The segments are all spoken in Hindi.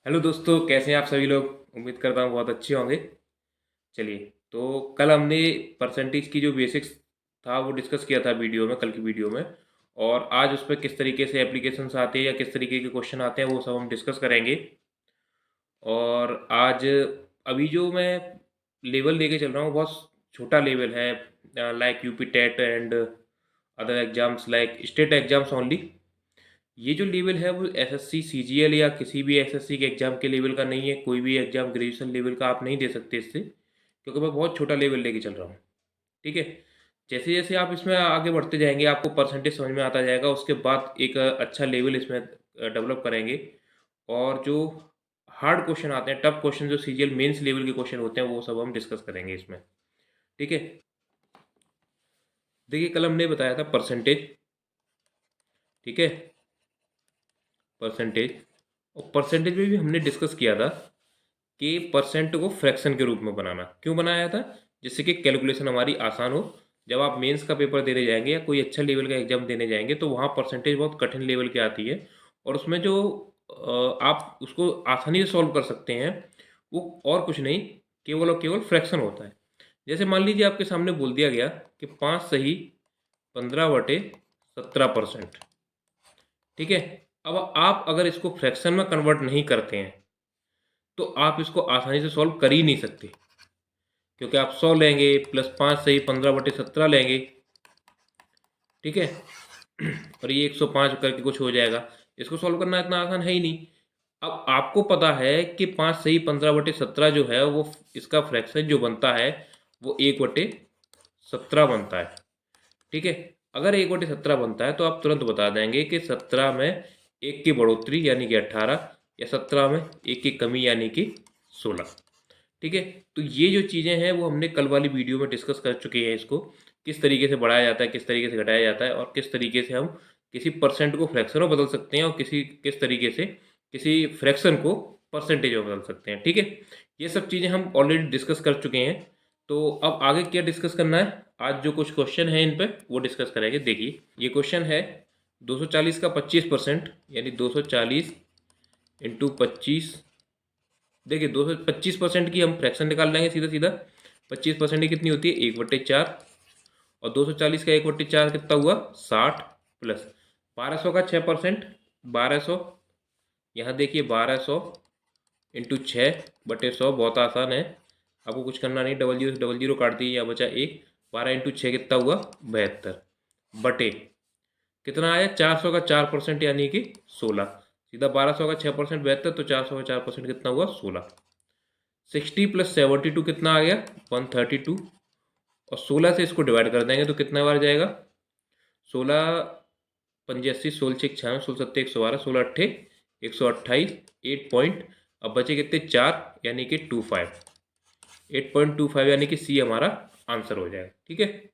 हेलो दोस्तों, कैसे हैं आप सभी लोग। उम्मीद करता हूँ बहुत अच्छे होंगे। चलिए, तो कल हमने परसेंटेज की जो बेसिक्स था वो डिस्कस किया था वीडियो में, कल की वीडियो में। और आज उस पर किस तरीके से एप्लीकेशंस आते हैं या किस तरीके के क्वेश्चन आते हैं वो सब हम डिस्कस करेंगे। और आज अभी जो मैं लेवल लेके चल रहा हूँ बहुत छोटा लेवल है, like UP TET and other exams like state exams only. ये जो लेवल है वो एसएससी सीजीएल या किसी भी एसएससी के एग्ज़ाम के लेवल का नहीं है। कोई भी एग्ज़ाम ग्रेजुएशन लेवल का आप नहीं दे सकते इससे, क्योंकि मैं बहुत छोटा लेवल लेके चल रहा हूँ। ठीक है। जैसे जैसे आप इसमें आगे बढ़ते जाएंगे आपको परसेंटेज समझ में आता जाएगा, उसके बाद एक अच्छा लेवल इसमें डेवलप करेंगे। और जो हार्ड क्वेश्चन आते हैं, टफ क्वेश्चन, जो सीजीएल मेंस लेवल के क्वेश्चन होते हैं, वो सब हम डिस्कस करेंगे इसमें। ठीक है। देखिए, कल हमने बताया था परसेंटेज। ठीक है, परसेंटेज। और परसेंटेज में भी हमने डिस्कस किया था कि परसेंट को फ्रैक्शन के रूप में बनाना क्यों बनाया था, जिससे कि कैलकुलेशन हमारी आसान हो। जब आप मेंस का पेपर देने जाएंगे या कोई अच्छा लेवल का एग्जाम देने जाएंगे तो वहाँ परसेंटेज बहुत कठिन लेवल की आती है। और उसमें जो आप उसको आसानी से सॉल्व कर सकते हैं वो और कुछ नहीं, केवल और केवल फ्रैक्शन होता है। जैसे मान लीजिए आपके सामने बोल दिया गया कि 5 सही 15/17%। ठीक है। अब आप अगर इसको फ्रैक्शन में कन्वर्ट नहीं करते हैं तो आप इसको आसानी से सॉल्व कर ही नहीं सकते, क्योंकि आप 100 लेंगे प्लस 5 सही 15/17 लेंगे। ठीक है। और ये 105 करके कुछ हो जाएगा। इसको सॉल्व करना इतना आसान है ही नहीं। अब आपको पता है कि 5 सही 15/17 जो है वो इसका फ्रैक्शन जो बनता है वो 1/17 बनता है। ठीक है। अगर 1/17 बनता है तो आप तुरंत बता देंगे कि 17 में एक की बढ़ोतरी यानी कि 18, या 17 में एक की कमी यानी कि 16। ठीक है। तो ये जो चीज़ें हैं वो हमने कल वाली वीडियो में डिस्कस कर चुके हैं। इसको किस तरीके से बढ़ाया जाता है, किस तरीके से घटाया जाता है, और किस तरीके से हम किसी परसेंट को फ्रैक्शन में बदल सकते हैं, और किस तरीके से किसी फ्रैक्शन को परसेंटेज में बदल सकते हैं। ठीक है। ये सब चीज़ें हम ऑलरेडी डिस्कस कर चुके हैं। तो अब आगे क्या डिस्कस करना है, आज जो कुछ क्वेश्चन है इन पे वो डिस्कस करेंगे। देखिए, ये क्वेश्चन है 240 का 25%, यानी 240 इंटू 25। देखिए, 225% की हम फ्रैक्शन निकाल लेंगे सीधा सीधा। 25% की कितनी होती है, 1/4। और 240 का 1/4 कितना हुआ, 60। प्लस 1200 का 6%, 1200। यहाँ देखिए 1200 इंटू 6/100, बहुत आसान है, आपको कुछ करना नहीं। डबल जीरो से डबल जीरो काट दिए, यहाँ बचा एक। 12 इंटू 6 कितना हुआ, 72। बटे कितना आया, 400 का 4% यानी कि 16। सीधा 1200 का 6% 72, तो 400 का 4% कितना हुआ, 16। 60 प्लस 72 कितना आ गया, 132। और 16 से इसको डिवाइड कर देंगे तो कितना बार जाएगा, 16 पंजे 80, 16 6 96, 16 7 112, 16 8 128, 8 पॉइंट। अब बचे कितने, 4, यानी कि 25। 8.25 यानी कि सी हमारा आंसर हो जाएगा। ठीक है।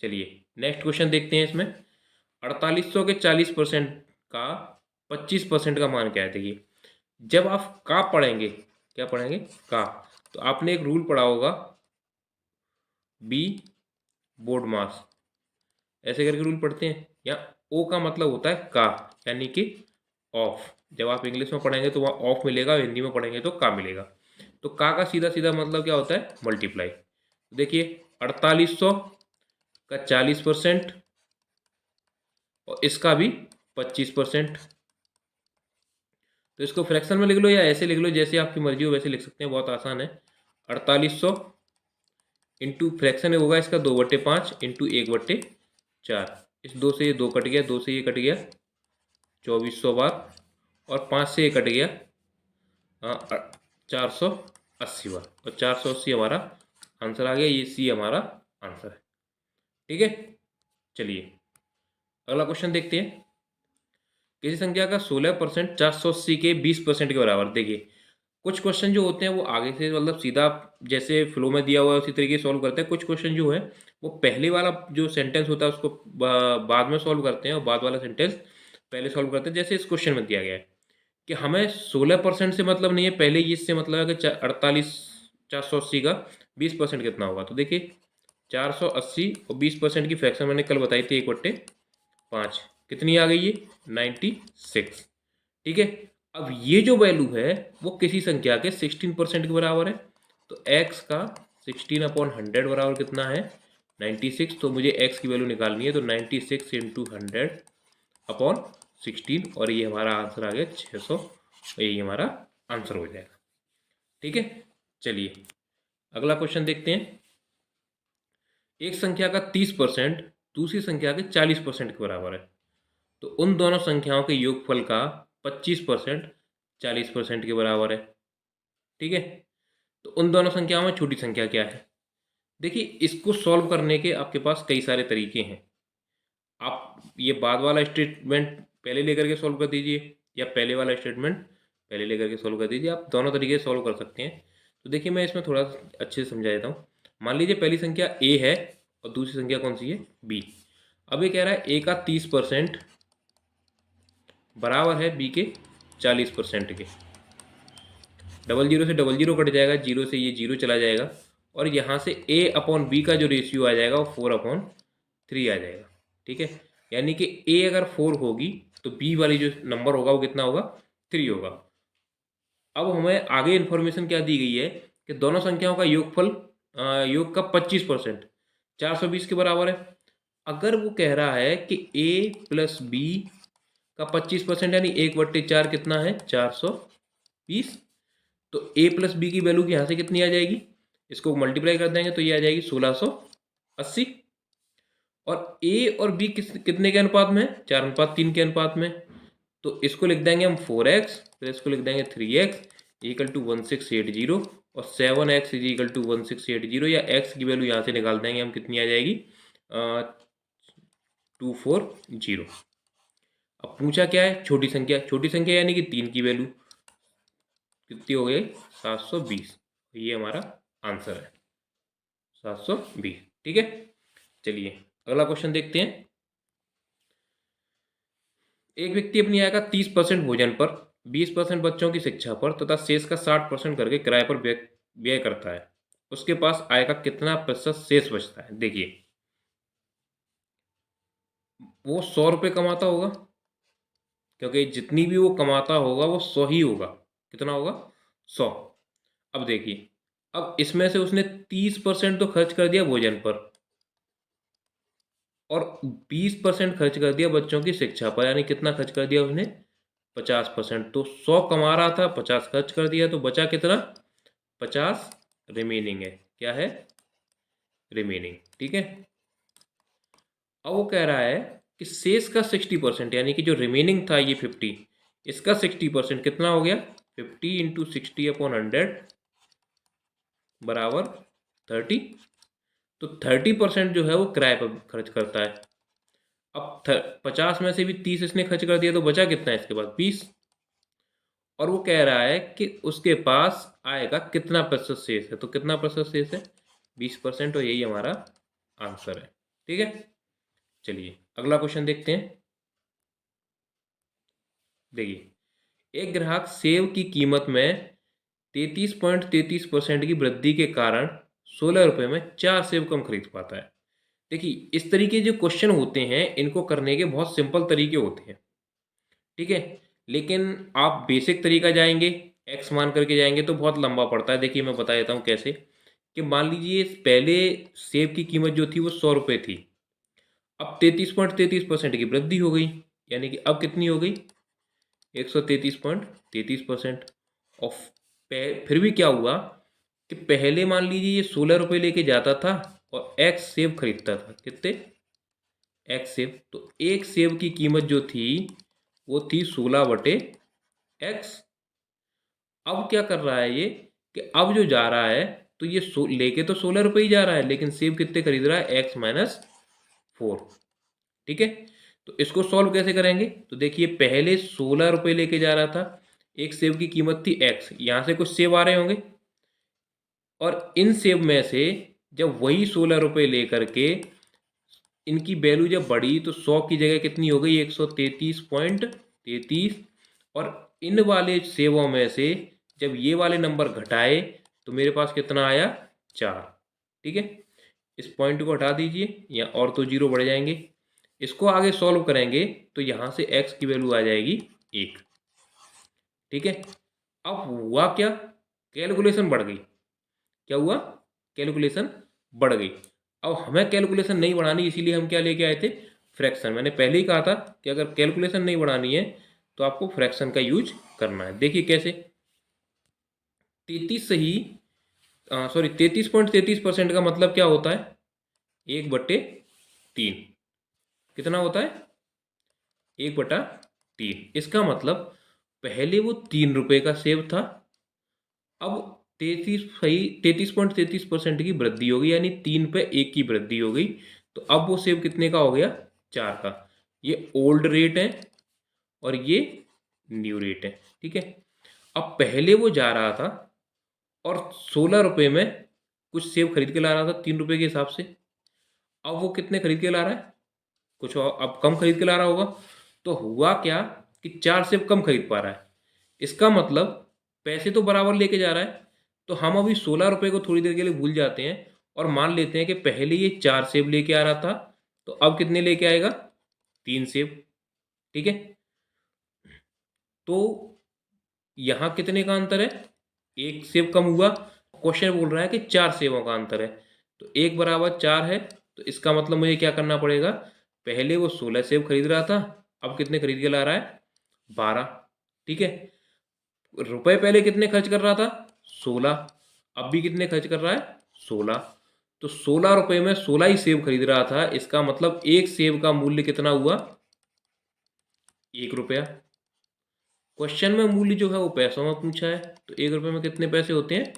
चलिए, नेक्स्ट क्वेश्चन देखते हैं। इसमें 4800 के 40% का 25% का मान क्या है। देखिए, जब आप का पढ़ेंगे, क्या पढ़ेंगे, का, तो आपने एक रूल पढ़ा होगा, बी बोर्ड मास, ऐसे करके रूल पढ़ते हैं। या ओ का मतलब होता है का, यानी कि ऑफ। जब आप इंग्लिश में पढ़ेंगे तो वहाँ ऑफ मिलेगा, हिंदी में पढ़ेंगे तो का मिलेगा। तो का सीधा सीधा मतलब क्या होता है, मल्टीप्लाई। देखिए, 4800 का 40% और इसका भी 25%। तो इसको फ्रैक्शन में लिख लो या ऐसे लिख लो, जैसे आपकी मर्जी हो वैसे लिख सकते हैं, बहुत आसान है। 4800 इंटू फ्रैक्शन होगा इसका 2/5 इंटू 1/4। इस दो से ये दो कट गया, दो से ये कट गया, 2400 बार। और 5 से ये कट गया, 480 बार। और 480 हमारा आंसर आ गया। ये सी हमारा आंसर है। ठीक है। चलिए, अगला क्वेश्चन देखते हैं। किसी संख्या का 16% 480 के 20% के बराबर। देखिए, कुछ क्वेश्चन जो होते हैं वो आगे से मतलब सीधा जैसे फ्लो में दिया हुआ है उसी तरीके से सॉल्व करते हैं। कुछ क्वेश्चन जो है वो पहले वाला जो सेंटेंस होता है उसको बाद में सॉल्व करते हैं, और बाद वाला सेंटेंस पहले सॉल्व करते हैं। जैसे इस क्वेश्चन में दिया गया है कि हमें 16% से मतलब नहीं है, पहले ये इससे मतलब है कि 48 480 का 20% कितना होगा। तो देखिए, 480 और 20% की फ्रैक्शन मैंने कल बताई थी, 1/5, कितनी आ गई है, 96। ठीक है। अब ये जो वैल्यू है वो किसी संख्या के 16% के बराबर है, तो x का 16/100 बराबर कितना है 96। तो मुझे x की वैल्यू निकालनी है, तो 96 इंटू 100/16, और ये हमारा आंसर आ गया 600। यही हमारा आंसर हो जाएगा। ठीक है, चलिए अगला क्वेश्चन देखते हैं। एक संख्या का 30% दूसरी संख्या के 40% के बराबर है, तो उन दोनों संख्याओं के योगफल का 25% 40% के बराबर है। ठीक है, तो उन दोनों संख्याओं में छोटी संख्या क्या है? देखिए, इसको सॉल्व करने के आपके पास कई सारे तरीके हैं। आप ये बाद वाला स्टेटमेंट पहले लेकर के सॉल्व कर दीजिए, या पहले वाला स्टेटमेंट पहले लेकर के सॉल्व कर दीजिए। आप दोनों तरीके से सॉल्व कर सकते हैं। तो देखिए, मैं इसमें थोड़ा अच्छे से समझा देता हूँ। मान लीजिए पहली संख्या a है और दूसरी संख्या कौन सी है, b। अब ये कह रहा है a का 30% बराबर है b के 40% के। डबल जीरो से डबल जीरो कट जाएगा, जीरो से ये जीरो चला जाएगा, और यहाँ से a/b का जो रेशियो आ जाएगा वो 4/3 आ जाएगा। ठीक है, यानी कि a अगर 4 होगी तो b वाली जो नंबर होगा वो कितना होगा, 3 होगा। अब हमें आगे इन्फॉर्मेशन क्या दी गई है कि दोनों संख्याओं का योगफल योग का 25% 420 के बराबर है। अगर वो कह रहा है कि a प्लस b का 25% यानी 1/4 कितना है 420, तो a प्लस बी की वैल्यू यहाँ से कितनी आ जाएगी, इसको मल्टीप्लाई कर देंगे तो ये आ जाएगी 1680। और a और b कितने के अनुपात में है, 4:3 के अनुपात में। तो इसको लिख देंगे हम 4x, फिर इसको लिख देंगे 3x इक्वल टू 1680, और 7x इज इक्वल टू 1680, या x की वैल्यू यहाँ से निकाल देंगे हम, कितनी आ जाएगी 240। अब पूछा क्या है, छोटी संख्या। छोटी संख्या यानी कि 3 की वैल्यू कितनी हो गई 720। ये हमारा आंसर है 720। ठीक है, चलिए अगला क्वेश्चन देखते हैं। एक व्यक्ति अपनी आय का 30% भोजन पर, 20% बच्चों की शिक्षा पर तथा शेष का 60% घर के किराए पर व्यय करता है। उसके पास आय का कितना प्रतिशत शेष बचता है? देखिए, वो 100 रुपये कमाता होगा, क्योंकि जितनी भी वो कमाता होगा वो 100 ही होगा। कितना होगा 100। अब देखिए, अब इसमें से उसने 30% तो खर्च कर दिया भोजन पर, और 20% खर्च कर दिया बच्चों की शिक्षा पर, यानी कितना खर्च कर दिया उसने 50%। तो 100 कमा रहा था, 50 खर्च कर दिया, तो बचा कितना 50 रिमेनिंग है। क्या है, रिमेनिंग। ठीक है, अब वो कह रहा है कि शेष का 60% यानी कि जो रिमेनिंग था ये 50, इसका 60% कितना हो गया 50 इंटू 60/100 बराबर 30। तो 30% जो है वो किराए पर खर्च करता है। अब 50 में से भी 30 इसने खर्च कर दिया, तो बचा कितना है इसके पास 20। और वो कह रहा है कि उसके पास आय का कितना प्रतिशत शेष है, तो कितना प्रतिशत शेष है 20%, और यही हमारा आंसर है। ठीक है, चलिए अगला क्वेश्चन देखते हैं। देखिए, एक ग्राहक सेब की कीमत में 33.33% की वृद्धि के कारण 16 रुपये में 4 सेब कम खरीद पाता है। देखिए, इस तरीके जो क्वेश्चन होते हैं इनको करने के बहुत सिंपल तरीके होते हैं। ठीक है, लेकिन आप बेसिक तरीका जाएंगे, एक्स मान करके जाएंगे तो बहुत लंबा पड़ता है। देखिए, मैं बता देता हूँ कैसे। कि मान लीजिए पहले सेब की कीमत जो थी वो 100 रुपये थी, अब 33.33% की वृद्धि हो गई, यानी कि अब कितनी हो गई 133.33%। और फिर भी क्या हुआ कि पहले मान लीजिए ये 16 रुपये लेके जाता था और एक्स सेब खरीदता था। कितने एक्स सेब, तो एक सेब की कीमत जो थी वो थी 16/x। अब क्या कर रहा है ये कि अब जो जा रहा है तो ये लेके तो 16 रुपये ही जा रहा है, लेकिन सेब कितने खरीद रहा है x-4। ठीक है, तो इसको सॉल्व कैसे करेंगे, तो देखिए पहले 16 रुपये लेके जा रहा था, एक सेब की कीमत थी x, यहाँ से कुछ सेब आ रहे होंगे, और इन सेब में से जब वही 16 रुपये लेकर के इनकी वैल्यू जब बढ़ी तो 100 की जगह कितनी हो गई 133.33। और इन वाले सेबों में से जब ये वाले नंबर घटाए तो मेरे पास कितना आया 4। ठीक है, इस पॉइंट को हटा दीजिए, या और तो जीरो बढ़ जाएंगे। इसको आगे सॉल्व करेंगे तो यहाँ से x की वैल्यू आ जाएगी 1। ठीक है। अब हुआ क्या, कैलकुलेशन बढ़ गई। क्या हुआ, कैलकुलेशन बढ़ गई। अब हमें कैलकुलेशन नहीं बढ़ानी, इसीलिए हम क्या लेके आए थे, फ्रैक्शन। मैंने पहले ही कहा था कि अगर कैलकुलेशन नहीं बढ़ानी है तो आपको फ्रैक्शन का यूज करना है। देखिए कैसे, 33.33% का मतलब क्या होता है, 1/3। कितना होता है, 1/3। इसका मतलब पहले वो 3 रुपये का सेब था, अब 33.33% की वृद्धि हो गई, यानी 3 पे 1 की वृद्धि हो गई। तो अब वो सेब कितने का हो गया, 4 का। ये ओल्ड रेट है और ये न्यू रेट है। ठीक है। अब पहले वो जा रहा था और 16 रुपये में कुछ सेब खरीद के ला रहा था 3 रुपये के हिसाब से। अब वो कितने खरीद के ला रहा है, कुछ और अब कम खरीद के ला रहा होगा। तो हुआ क्या कि 4 सेब कम खरीद पा रहा है। इसका मतलब पैसे तो बराबर लेके जा रहा है। तो हम अभी 16 रुपये को थोड़ी देर के लिए भूल जाते हैं और मान लेते हैं कि पहले ये 4 सेब लेके आ रहा था, तो अब कितने लेके आएगा, 3 सेब। ठीक है। तो यहाँ कितने का अंतर है, 1 सेब कम हुआ। क्वेश्चन बोल रहा है कि 4 सेबों का अंतर है, तो 1 = 4 है। तो इसका मतलब मुझे क्या करना पड़ेगा, पहले वो 16 सेब खरीद रहा था, अब कितने खरीद के ला रहा है, 12। ठीक है। रुपए पहले कितने खर्च कर रहा था, 16। अब भी कितने खर्च कर रहा है, 16। तो 16 रुपये में 16 ही सेब खरीद रहा था। इसका मतलब एक सेब का मूल्य कितना हुआ, 1 रुपया। क्वेश्चन में मूल्य जो है वो पैसों में पूछा है, तो 1 रुपये में कितने पैसे होते हैं,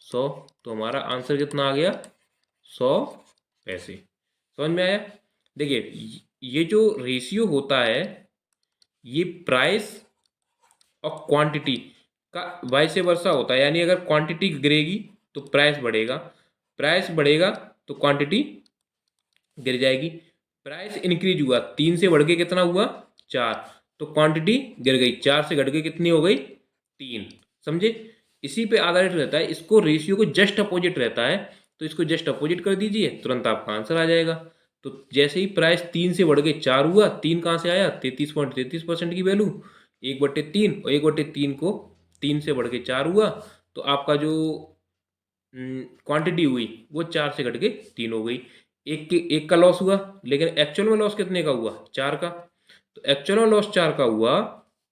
100। तो हमारा आंसर कितना आ गया, 100 पैसे। समझ में आया। देखिए ये जो रेशियो होता है, ये प्राइस और क्वांटिटी का वाइस वर्सा होता है। यानी अगर क्वांटिटी गिरेगी तो प्राइस बढ़ेगा, प्राइस बढ़ेगा तो क्वांटिटी गिर जाएगी। प्राइस इंक्रीज हुआ, 3 से बढ़ के कितना हुआ, 4, तो क्वांटिटी गिर गई, 4 से घट के कितनी हो गई, 3। समझे। इसी पे आधारित रहता है, इसको रेशियो को जस्ट अपोजिट रहता है, तो इसको जस्ट अपोजिट कर दीजिए, तुरंत आपका आंसर आ जाएगा। तो जैसे ही प्राइस 3 से बढ़ के 4 हुआ, 3 कहाँ से आया, 33.33% की वैल्यू, 1/3। और 1/3 को 3 से बढ़ के 4 हुआ, तो आपका जो क्वांटिटी हुई वो 4 से घट के 3 हो गई। एक का लॉस हुआ, लेकिन एक्चुअल में लॉस कितने का हुआ, 4 का। तो एक्चुअल में लॉस 4 का हुआ,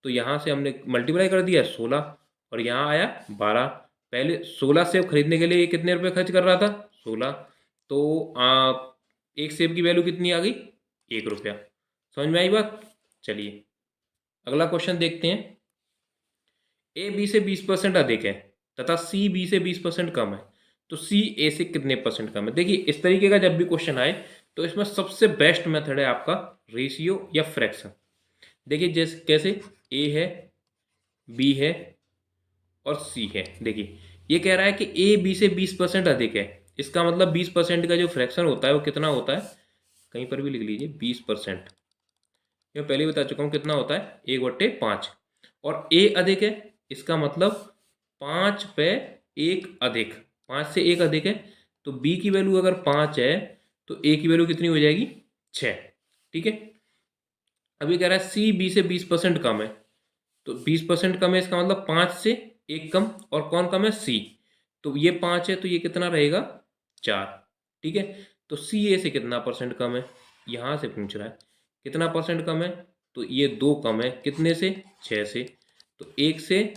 तो यहाँ से हमने मल्टीप्लाई कर दिया 16 और यहाँ आया 12। पहले 16 सेब खरीदने के लिए कितने रुपए खर्च कर रहा था, 16। तो एक सेब की वैल्यू कितनी आ गई, 1 रुपया। समझ में आई बात। चलिए अगला क्वेश्चन देखते हैं। ए बी से 20% अधिक है तथा सी बी से 20% कम है, तो सी ए से कितने परसेंट कम है। देखिए इस तरीके का जब भी क्वेश्चन आए तो इसमें सबसे बेस्ट मेथड है आपका रेशियो या फ्रैक्शन। देखिए जैसे कैसे, ए है, बी है और सी है। देखिए ये कह रहा है कि ए बी से 20% अधिक है, इसका मतलब 20% का जो फ्रैक्शन होता है वो कितना होता है, कहीं पर भी लिख लीजिए 20%। मैं पहले ही बता चुका हूँ कितना होता है, 1/5। और ए अधिक है, इसका मतलब 5/1 अधिक, 5 से 1 अधिक है। तो बी की वैल्यू अगर 5 है तो ए की वैल्यू कितनी हो जाएगी, 6। ठीक है। अब ये कह रहा है सी बी से 20% कम है, तो 20% कम है, इसका मतलब 5 से 1 कम। और कौन कम है, सी। तो ये 5 है तो ये कितना रहेगा, 4। ठीक है। तो सी ए से कितना परसेंट कम है, यहाँ से पूछ रहा है कितना परसेंट कम है, तो ये 2 कम है, कितने से, 6 से। तो 1 से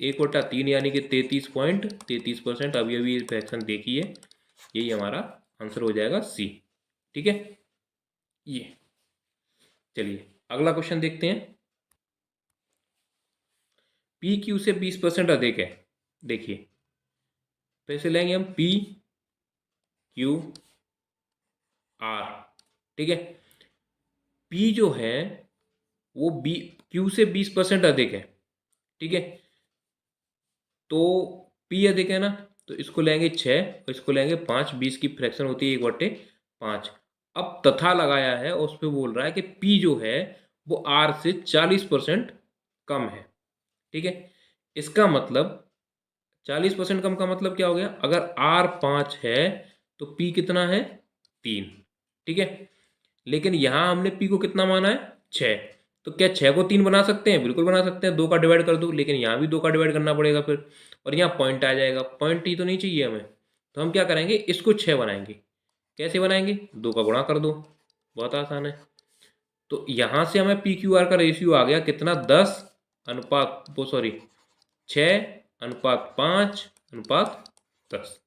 1/3 यानी कि 33.33%। अभी अभी फ्रैक्शन देखिए, यही हमारा आंसर हो जाएगा सी। ठीक है। ये चलिए अगला क्वेश्चन देखते हैं। पी क्यू से 20% अधिक है। देखिए पैसे लेंगे हम पी क्यू आर। ठीक है। पी जो है वो बी क्यू से 20% अधिक है। ठीक है। तो पी अधिक है ना, तो इसको लेंगे 6 और इसको लेंगे 5, 20 की फ्रैक्शन होती है 1/5। अब तथा लगाया है और उस पर बोल रहा है कि पी जो है वो आर से 40% कम है। ठीक है। इसका मतलब 40% कम का मतलब क्या हो गया, अगर आर 5 है तो पी कितना है, 3। ठीक है। लेकिन यहां हमने पी को कितना माना है, 6। तो क्या 6 को 3 बना सकते हैं? बिल्कुल बना सकते हैं, 2 का डिवाइड कर दो, लेकिन यहाँ भी 2 का डिवाइड करना पड़ेगा फिर, और यहाँ पॉइंट आ जाएगा, पॉइंट ही तो नहीं चाहिए हमें। तो हम क्या करेंगे, इसको 6 बनाएंगे। कैसे बनाएंगे? 2 का गुणा कर दो, बहुत आसान है। तो यहाँ से हमें पी क्यू आर का रेशियो आ गया कितना, 10 अनुपात वो सॉरी 6 अनुपात 5 अनुपात 10।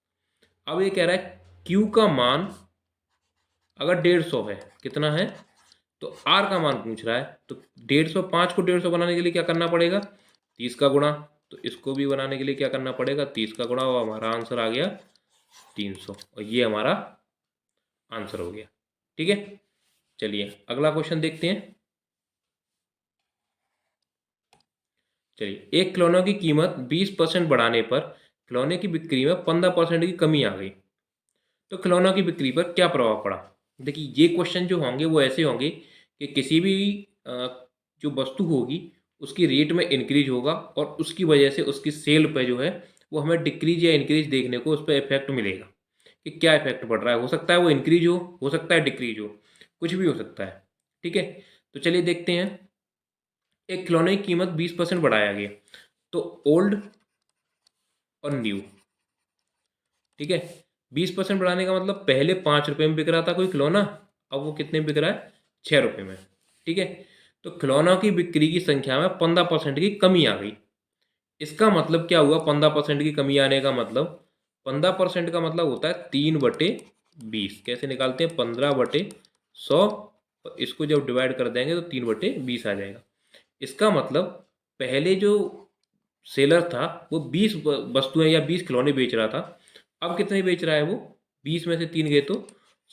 अब ये कह रहा है Q का मान अगर 150 है, कितना है, तो R का मान पूछ रहा है, तो 150 5 को 150 बनाने के लिए क्या करना पड़ेगा, 30 का गुणा। तो इसको भी बनाने के लिए क्या करना पड़ेगा, 30 का गुणा, और हमारा आंसर आ गया 300, और ये हमारा आंसर हो गया। ठीक है, चलिए अगला क्वेश्चन देखते हैं। चलिए, एक खिलौनों की कीमत 20% बढ़ाने पर खिलौने की बिक्री में 15% की कमी आ गई, तो खिलौनों की बिक्री पर क्या प्रभाव पड़ा। देखिए, ये क्वेश्चन जो होंगे वो ऐसे होंगे कि किसी भी जो वस्तु होगी उसकी रेट में इंक्रीज होगा, और उसकी वजह से उसकी सेल पे जो है वो हमें डिक्रीज या इंक्रीज देखने को उस पर इफेक्ट मिलेगा कि क्या इफेक्ट पड़ रहा है। हो सकता है वो इंक्रीज हो सकता है डिक्रीज हो, कुछ भी हो सकता है। ठीक है, तो चलिए देखते हैं। एक खिलौने की कीमत 20% बढ़ाया गया, तो ओल्ड और न्यू, ठीक है, 20% बढ़ाने का मतलब पहले 5 रुपये में बिक रहा था कोई खिलौना, अब वो कितने में बिक रहा है, 6 रुपये में। ठीक है, तो खिलौनों की बिक्री की संख्या में 15% की कमी आ गई। इसका मतलब क्या हुआ, 15% की कमी आने का मतलब, 15% का मतलब होता है 3/20। कैसे निकालते हैं, 15/100, और इसको जब डिवाइड कर देंगे तो 3/20 आ जाएगा। इसका मतलब पहले जो सेलर था वो 20 वस्तुएं या 20 खिलौने बेच रहा था, अब कितने बेच रहा है वो, 20 में से 3 गए तो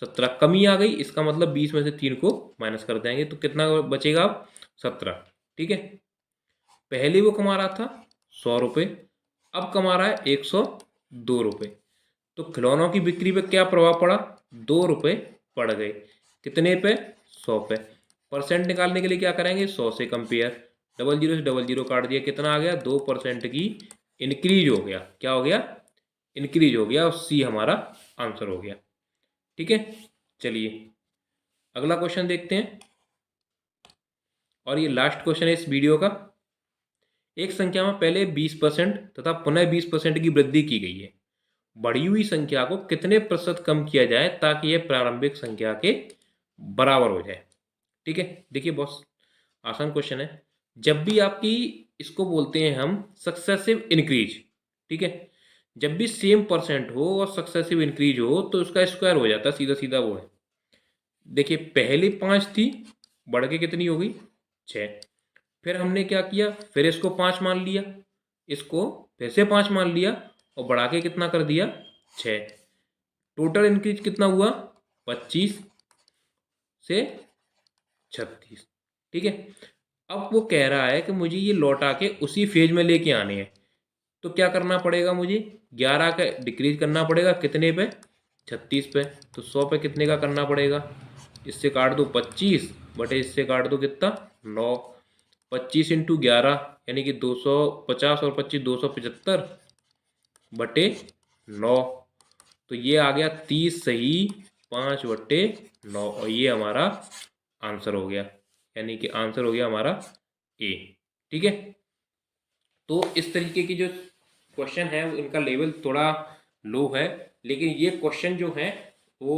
17, कमी आ गई। इसका मतलब 20 में से 3 को माइनस कर देंगे तो कितना बचेगा अब, 17। ठीक है, पहले वो कमा रहा था 100 रुपये, अब कमा रहा है 102 रुपये। तो खिलौनों की बिक्री पे क्या प्रभाव पड़ा, 2 रुपये पड़ गए, कितने पे, 100 पे। परसेंट निकालने के लिए क्या करेंगे, 100 से कंपेयर, डबल जीरो से डबल जीरो काट दिया, कितना आ गया, 2% की इंक्रीज हो गया। क्या हो गया, इंक्रीज हो गया, और सी हमारा आंसर हो गया। ठीक है, चलिए अगला क्वेश्चन देखते हैं, और ये लास्ट क्वेश्चन है इस वीडियो का। एक संख्या में पहले 20% तथा पुनः 20% की वृद्धि की गई है, बढ़ी हुई संख्या को कितने प्रतिशत कम किया जाए ताकि यह प्रारंभिक संख्या के बराबर हो जाए। ठीक है, देखिए बहुत आसान क्वेश्चन है। जब भी आपकी, इसको बोलते हैं हम सक्सेसिव इंक्रीज। ठीक है, जब भी सेम परसेंट हो और सक्सेसिव इंक्रीज हो तो उसका स्क्वायर हो जाता है, सीधा सीधा वो है। देखिए, पहले 5 थी, बढ़ के कितनी हो गई, 6। फिर हमने क्या किया, फिर इसको 5 मान लिया, इसको फिर से 5 मान लिया, और बढ़ा के कितना कर दिया, 6। टोटल इंक्रीज कितना हुआ, 25 से 36। ठीक है, अब वो कह रहा है कि मुझे ये लौटा के उसी फेज में लेके आने हैं, तो क्या करना पड़ेगा, मुझे 11 का डिक्रीज करना पड़ेगा, कितने पे, 36 पे। तो 100 पे कितने का करना पड़ेगा, इससे काट दो 25 बटे इससे काट दो कितना, 9। 25 इंटू 11 यानी कि 250, और 25 275 बटे 9। तो ये आ गया 30 सही 5/9, और ये हमारा आंसर हो गया, यानी कि आंसर हो गया हमारा ए। ठीक है, तो इस तरीके की जो क्वेश्चन है इनका लेवल थोड़ा लो है, लेकिन ये क्वेश्चन जो है वो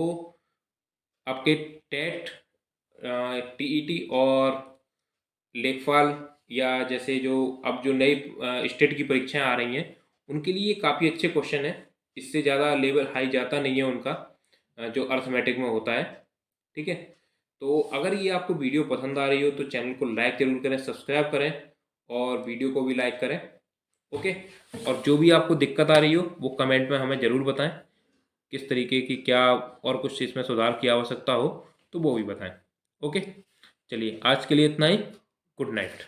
आपके टेट, टीईटी और लेखपाल, या जैसे जो अब जो नई स्टेट की परीक्षाएं आ रही हैं उनके लिए काफ़ी अच्छे क्वेश्चन है। इससे ज़्यादा लेवल हाई जाता नहीं है उनका, जो अर्थमेटिक में होता है। ठीक है, तो अगर ये आपको वीडियो पसंद आ रही हो तो चैनल को लाइक जरूर करें, सब्सक्राइब करें, और वीडियो को भी लाइक करें। ओके, और जो भी आपको दिक्कत आ रही हो वो कमेंट में हमें ज़रूर बताएं, किस तरीके की क्या और कुछ इसमें सुधार की आवश्यकता हो तो वो भी बताएं। ओके, चलिए आज के लिए इतना ही, गुड नाइट।